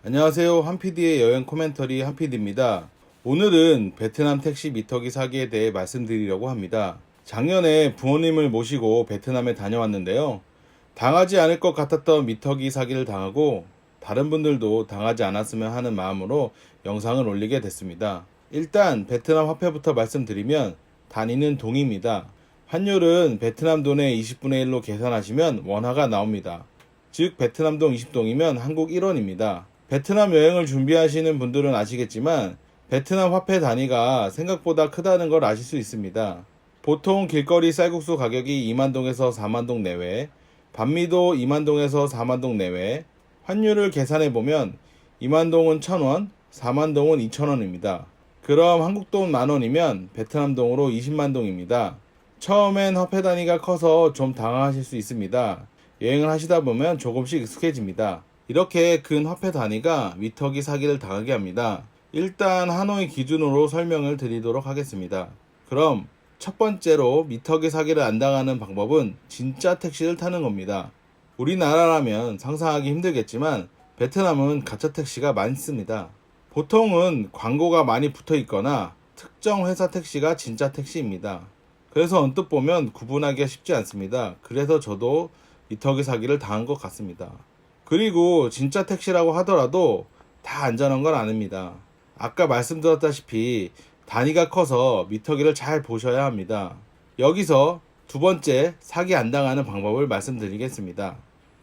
안녕하세요. 한PD의 여행 코멘터리 한PD입니다. 오늘은 베트남 택시 미터기 사기에 대해 말씀드리려고 합니다. 작년에 부모님을 모시고 베트남에 다녀왔는데요. 당하지 않을 것 같았던 미터기 사기를 당하고 다른 분들도 당하지 않았으면 하는 마음으로 영상을 올리게 됐습니다. 일단 베트남 화폐부터 말씀드리면 단위는 동입니다. 환율은 베트남 돈의 20분의 1로 계산하시면 원화가 나옵니다. 즉 베트남 동 20동이면 한국 1원입니다. 베트남 여행을 준비하시는 분들은 아시겠지만 베트남 화폐 단위가 생각보다 크다는 걸 아실 수 있습니다. 보통 길거리 쌀국수 가격이 2만동에서 4만동 내외, 반미도 2만동에서 4만동 내외, 환율을 계산해보면 2만동은 1,000원, 4만동은 2,000원입니다. 그럼 한국돈 만원이면 베트남동으로 20만동입니다. 처음엔 화폐 단위가 커서 좀 당황하실 수 있습니다. 여행을 하시다 보면 조금씩 익숙해집니다. 이렇게 큰 화폐 단위가 미터기 사기를 당하게 합니다. 일단 하노이 기준으로 설명을 드리도록 하겠습니다. 그럼 첫 번째로 미터기 사기를 안 당하는 방법은 진짜 택시를 타는 겁니다. 우리나라라면 상상하기 힘들겠지만 베트남은 가짜 택시가 많습니다. 보통은 광고가 많이 붙어 있거나 특정 회사 택시가 진짜 택시입니다. 그래서 언뜻 보면 구분하기가 쉽지 않습니다. 그래서 저도 미터기 사기를 당한 것 같습니다. 그리고 진짜 택시라고 하더라도 다 안전한 건 아닙니다. 아까 말씀드렸다시피 단위가 커서 미터기를 잘 보셔야 합니다. 여기서 두 번째 사기 안 당하는 방법을 말씀드리겠습니다.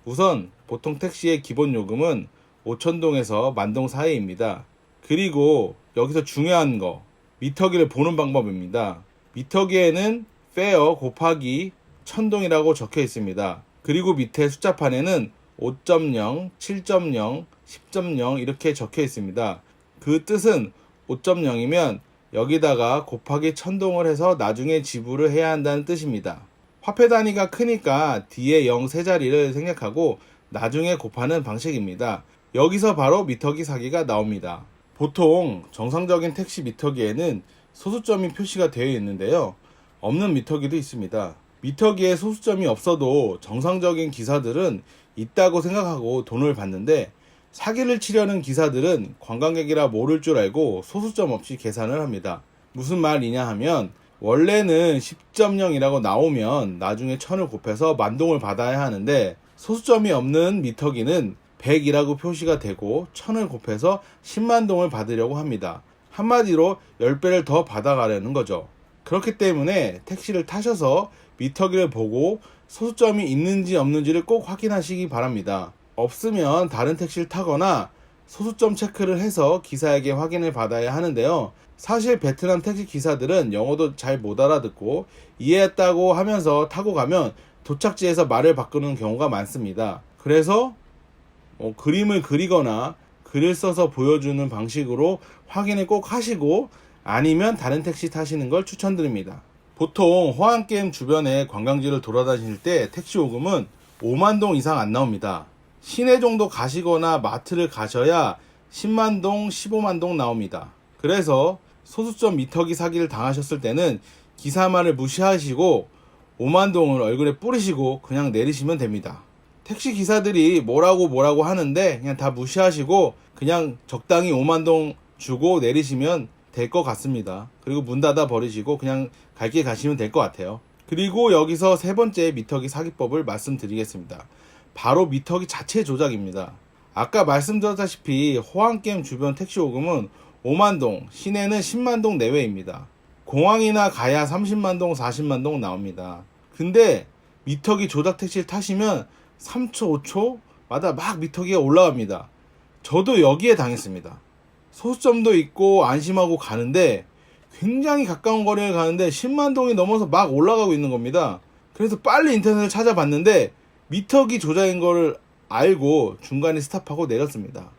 우선 보통 택시의 기본 요금은 5천동에서 만동 사이입니다. 그리고 여기서 중요한 거 미터기를 보는 방법입니다. 미터기에는 페어 곱하기 1000동이라고 적혀 있습니다. 그리고 밑에 숫자판에는 5.0, 7.0, 10.0 이렇게 적혀 있습니다. 그 뜻은 5.0이면 여기다가 곱하기 1000동을 해서 나중에 지불을 해야 한다는 뜻입니다. 화폐 단위가 크니까 뒤에 0 세 자리를 생략하고 나중에 곱하는 방식입니다. 여기서 바로 미터기 사기가 나옵니다. 보통 정상적인 택시 미터기에는 소수점이 표시가 되어 있는데요. 없는 미터기도 있습니다. 미터기에 소수점이 없어도 정상적인 기사들은 있다고 생각하고 돈을 받는데 사기를 치려는 기사들은 관광객이라 모를 줄 알고 소수점 없이 계산을 합니다. 무슨 말이냐 하면 원래는 10.0이라고 나오면 나중에 1000을 곱해서 만동을 받아야 하는데 소수점이 없는 미터기는 100이라고 표시가 되고 1000을 곱해서 10만동을 받으려고 합니다. 한마디로 10배를 더 받아가려는 거죠. 그렇기 때문에 택시를 타셔서 미터기를 보고 소수점이 있는지 없는지를 꼭 확인하시기 바랍니다. 없으면 다른 택시를 타거나 소수점 체크를 해서 기사에게 확인을 받아야 하는데요. 사실 베트남 택시 기사들은 영어도 잘 못 알아듣고 이해했다고 하면서 타고 가면 도착지에서 말을 바꾸는 경우가 많습니다. 그래서 그림을 그리거나 글을 써서 보여주는 방식으로 확인을 꼭 하시고 아니면 다른 택시 타시는 걸 추천드립니다. 보통 호안게임 주변에 관광지를 돌아다닐 때 택시 요금은 5만동 이상 안 나옵니다. 시내 정도 가시거나 마트를 가셔야 10만동, 15만동 나옵니다. 그래서 소수점 미터기 사기를 당하셨을 때는 기사 말을 무시하시고 5만동을 얼굴에 뿌리시고 그냥 내리시면 됩니다. 택시 기사들이 뭐라고 하는데 그냥 다 무시하시고 그냥 적당히 5만동 주고 내리시면 될 것 같습니다. 그리고 문 닫아 버리시고 그냥 갈 길 가시면 될 것 같아요. 그리고 여기서 세 번째 미터기 사기법을 말씀드리겠습니다. 바로 미터기 자체 조작입니다. 아까 말씀드렸다시피 호황게임 주변 택시 요금은 5만동, 시내는 10만동 내외입니다. 공항이나 가야 30만동, 40만동 나옵니다. 근데 미터기 조작 택시를 타시면 3초, 5초마다 막 미터기가 올라갑니다. 저도 여기에 당했습니다. 소수점도 있고 안심하고 가는데 굉장히 가까운 거리를 가는데 10만동이 넘어서 막 올라가고 있는 겁니다. 그래서 빨리 인터넷을 찾아봤는데 미터기 조작인 걸 알고 중간에 스탑하고 내렸습니다.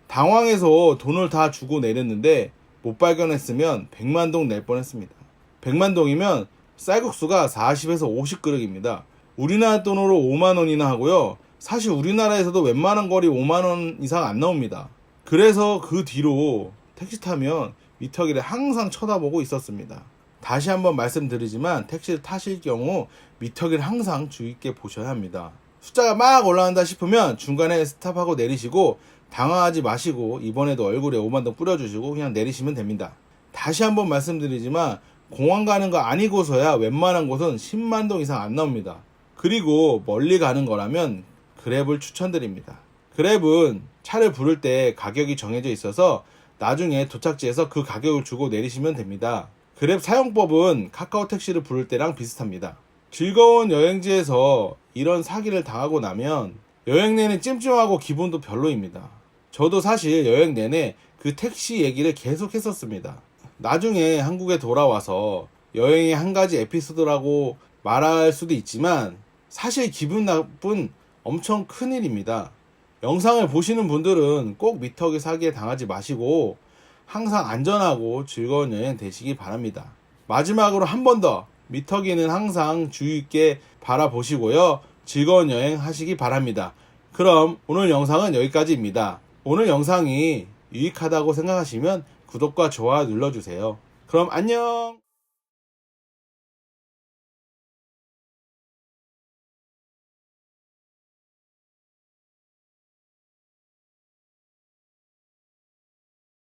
당황해서 돈을 다 주고 내렸는데 못 발견했으면 100만동 낼 뻔했습니다. 100만동이면 쌀국수가 40에서 50그릇입니다. 우리나라 돈으로 5만원이나 하고요. 사실 우리나라에서도 웬만한 거리 5만원 이상 안 나옵니다. 그래서 그 뒤로 택시 타면 미터기를 항상 쳐다보고 있었습니다. 다시 한번 말씀드리지만 택시를 타실 경우 미터기를 항상 주의 있게 보셔야 합니다. 숫자가 막 올라간다 싶으면 중간에 스탑하고 내리시고 당황하지 마시고 이번에도 얼굴에 5만동 뿌려주시고 그냥 내리시면 됩니다. 다시 한번 말씀드리지만 공항 가는 거 아니고서야 웬만한 곳은 10만동 이상 안 나옵니다. 그리고 멀리 가는 거라면 그랩을 추천드립니다. 그랩은 차를 부를 때 가격이 정해져 있어서 나중에 도착지에서 그 가격을 주고 내리시면 됩니다. 그랩 사용법은 카카오 택시를 부를 때랑 비슷합니다. 즐거운 여행지에서 이런 사기를 당하고 나면 여행 내내 찜찜하고 기분도 별로입니다. 저도 사실 여행 내내 그 택시 얘기를 계속 했었습니다. 나중에 한국에 돌아와서 여행의 한 가지 에피소드라고 말할 수도 있지만 사실 기분 나쁜 엄청 큰일입니다. 영상을 보시는 분들은 꼭 미터기 사기에 당하지 마시고 항상 안전하고 즐거운 여행 되시기 바랍니다. 마지막으로 한 번 더 미터기는 항상 주의 있게 바라보시고요. 즐거운 여행 하시기 바랍니다. 그럼 오늘 영상은 여기까지입니다. 오늘 영상이 유익하다고 생각하시면 구독과 좋아요 눌러주세요. 그럼 안녕!